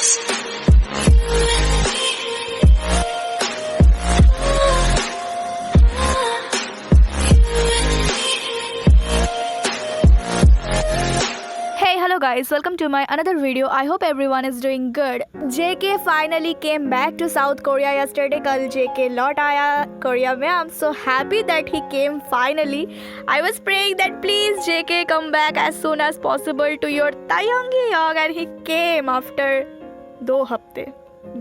Hello guys, welcome to my another video. I hope everyone is doing good. JK finally came back to South Korea yesterday. कल JK लौट आया Korea में. I'm so happy that he came finally. I was praying that please JK come back as soon as possible to your Taeyong, and he came after 2 हफ्ते.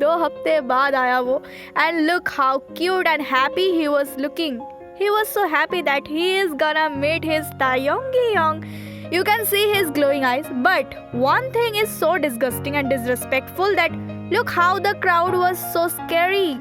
2 हफ्ते बाद आया वो. And look how cute and happy he was looking. He was so happy that he is gonna meet his Taeyong. You can see his glowing eyes, but one thing is so disgusting and disrespectful that look how the crowd was so scary.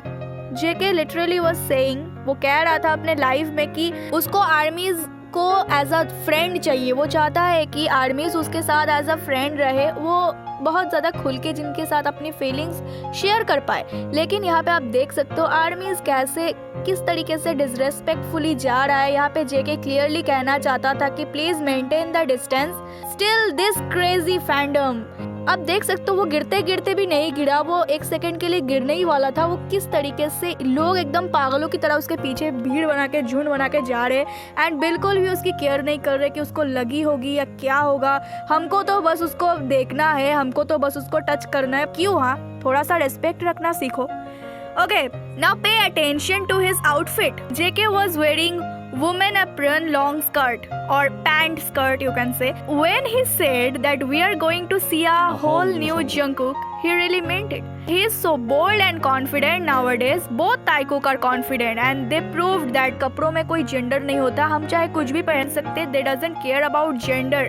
JK literally was saying, वो कह रहा था अपने live में कि उसको आर्मीज को as a friend चाहिए. वो चाहता है कि आर्मीज उसके साथ एज अ फ्रेंड रहे, वो बहुत ज़्यादा खुल के जिनके साथ अपनी फीलिंग्स शेयर कर पाए. लेकिन यहाँ पे आप देख सकते हो आर्मीज कैसे किस तरीके से डिसरेस्पेक्टफुली जा रहा है. यहाँ पे जेके क्लियरली कहना चाहता था कि please maintain the distance. Still this crazy fandom. अब देख सकते हो वो गिरते गिरते भी नहीं गिरा, वो 1 सेकंड के लिए गिरने ही वाला था. वो किस तरीके से लोग एकदम पागलों की तरह उसके पीछे भीड़ बना के झुंड बना के जा रहे एंड बिल्कुल भी उसकी केयर नहीं कर रहे कि उसको लगी होगी या क्या होगा. हमको तो बस उसको देखना है, हमको तो बस उसको टच करना है. क्यों? हाँ, थोड़ा सा रेस्पेक्ट रखना सीखो. Okay, now pay attention to his outfit. JK was wearing woman apron long skirt or pant skirt you can say. When he said that we are going to see a whole new Jungkook, he really meant it. He is so bold and confident nowadays. Both Taekook are confident and they proved that कपड़ों में कोई gender नहीं होता. हम चाहे कुछ भी पहन सकते. They doesn't care about gender.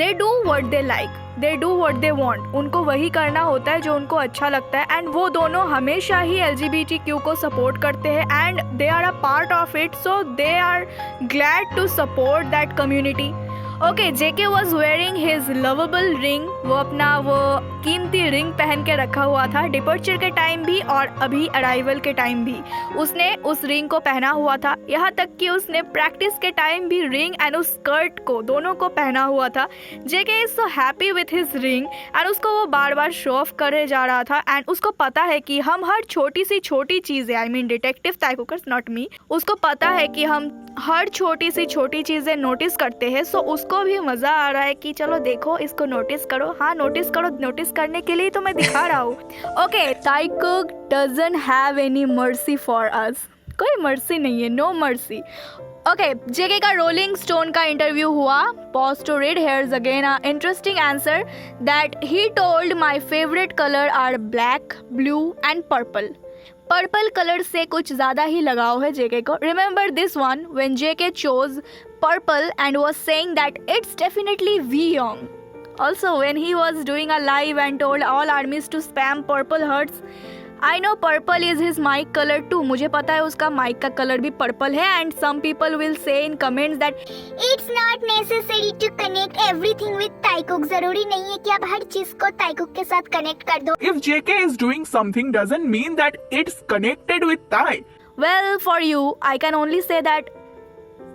They do what they like. They do what they want. उनको वही करना होता है जो उनको अच्छा लगता है. एंड वो दोनों हमेशा ही LGBTQ को सपोर्ट करते हैं and they are a part of it. So they are glad to support that community. Okay, JK was wearing his lovable ring. वो अपना वो कीमती रिंग पहन के रखा हुआ था. डिपर्चर के टाइम भी और अभी अराइवल के टाइम भी उसने उस रिंग को पहना हुआ था. यहाँ तक कि उसने प्रैक्टिस के टाइम भी रिंग एंड उस स्कर्ट को दोनों को पहना हुआ था. JK is so happy with his ring and उसको वो बार बार शो ऑफ करे जा रहा था. एंड उसको पता है कि हम हर छोटी सी छोटी चीज़ें, I mean detective Taekookers not me, उसको पता है कि हम हर छोटी सी छोटी चीज़ें नोटिस करते हैं. सो उसको भी मज़ा आ रहा है कि चलो देखो इसको नोटिस करो. हाँ, नोटिस करो. नोटिस करने के लिए तो मैं दिखा रहा हूँ. Okay, Taekook doesn't have any mercy for us. कोई मर्सी नहीं है, नो मर्सी. ओके, जेके का रोलिंग स्टोन का इंटरव्यू हुआ. Pause to read here's again a interesting answer that he told my favourite colour are black, blue and purple. Purple colour से कुछ ज़्यादा ही लगाव है जेके को. Remember this one when JK chose purple and was saying that it's definitely V-Young. Also, when he was doing a live and told all armies to spam purple hearts, I know purple is his mic color too. मुझे पता है उसका mic का colour भी purple है. And some people will say in comments that it's not necessary to connect everything with Taekook. जरूरी नहीं है कि आप हर चीज को Taekook के साथ कनेक्ट कर दो. If JK is doing something doesn't mean that it's connected with Tae. Well, for you, I can only say that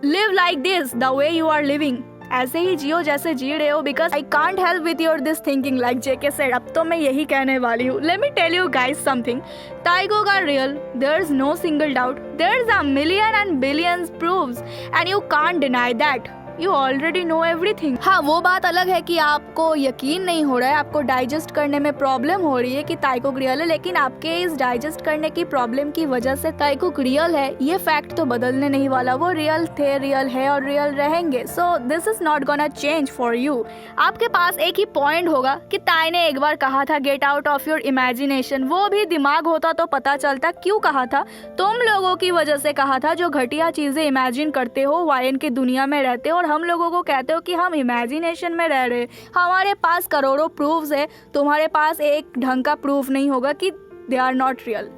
live like this, the way you are living. ऐसे ही जियो जैसे जी रहे हो. Because I can't help with your this thinking like JK said. अब तो मैं यही कहने वाली हूँ. Let me tell you guys something. Taekook are real. There is no single doubt. There is a million and billions proofs and you can't deny that. You already know everything. हाँ, वो बात अलग है कि आपको यकीन नहीं हो रहा है, आपको डाइजेस्ट करने में प्रॉब्लम हो रही है कि ताइकोक रियल है. लेकिन आपके इस डाइजेस्ट करने की प्रॉब्लम की वजह से ताइकोक रियल है, ये फैक्ट तो बदलने नहीं वाला. वो रियल थे, रियल है और रियल रहेंगे. So this is not gonna change for you. आपके पास एक ही पॉइंट होगा कि ताई ने एक बार कहा था get out of your imagination. वो भी दिमाग होता तो पता चलता. क्यों कहा था? तुम लोगों की वजह से कहा था जो घटिया चीजें इमेजिन करते हो, वायन की दुनिया में रहते हो और हम लोगों को कहते हो कि हम इमेजिनेशन में रह रहे. हमारे पास करोड़ों प्रूफ्स है, तुम्हारे पास एक ढंग का प्रूफ नहीं होगा कि they are not real.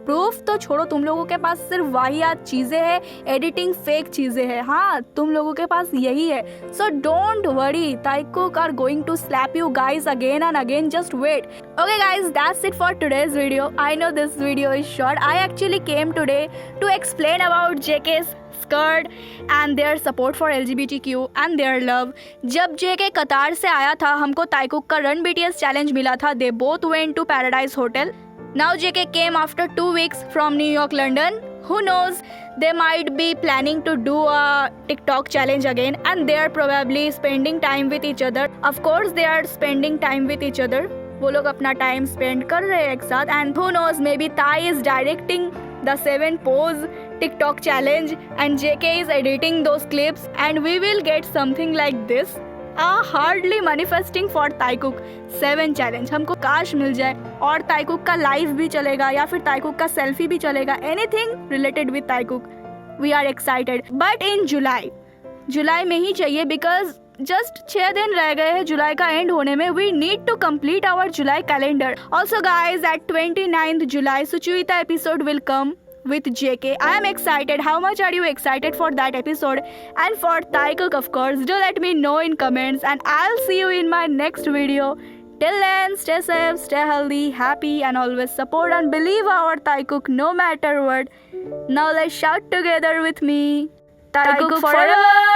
Proof तो छोड़ो, तुम लोगों के पास सिर्फ वाहियात चीज़ें हैं, एडिटिंग फेक चीज़ें हैं. हाँ, तुम लोगों के पास यही है. So don't worry, Taekook are going to slap you guys again and again. Just wait. Okay guys, that's it for today's video. I know this video is short. I actually came today to explain about JK's skirt and their support for LGBTQ and their love. जब JK कतार से आया था हमको ताइकुक का run BTS challenge मिला था. They both went to Paradise Hotel. Now JK came after 2 weeks from New York, London. Who knows, they might be planning to do a TikTok challenge again and they are probably spending time with each other. Of course they are spending time with each other. वो लोग अपना time spend कर रहे हैं एक साथ. And who knows, maybe Thai is directing the 7 pose TikTok challenge and JK is editing those clips and we will get something like this. Hardly manifesting for ताइकुक 7 challenge. हमको काश मिल जाए और ताइकुक का लाइव भी चलेगा या फिर ताइकुक का सेल्फी भी चलेगा. Anything related with Taekook. We are excited. But in July में ही चाहिए बिकॉज जस्ट 6 दिन रह गए हैं जुलाई का एंड होने में. We need to complete our July calendar. Also guys at 29th July Suchwita episode will come with JK. I am excited. How much are you excited for that episode? And for Taekook, of course. Do let me know in comments and I'll see you in my next video. Till then, stay safe, stay healthy, happy and always support and believe our Taekook no matter what. Now let's shout together with me. Taekook forever!